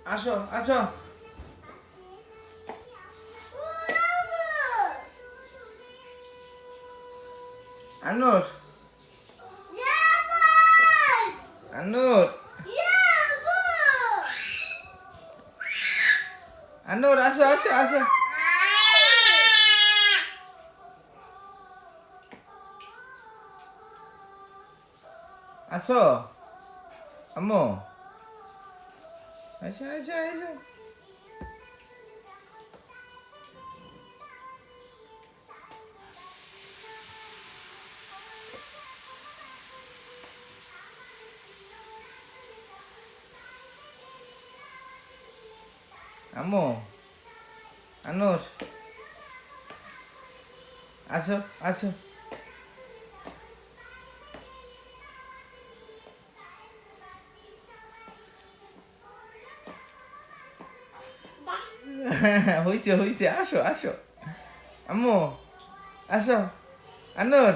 আসো আসো। আনুর আনুর আনুর আসো আসো আসো। আসো আম্মু, আসো আসো আসো। আম্মু, আনুর আসো আসো। হইছে হইছে, আসো আসো। আম্মু আসো। আনুর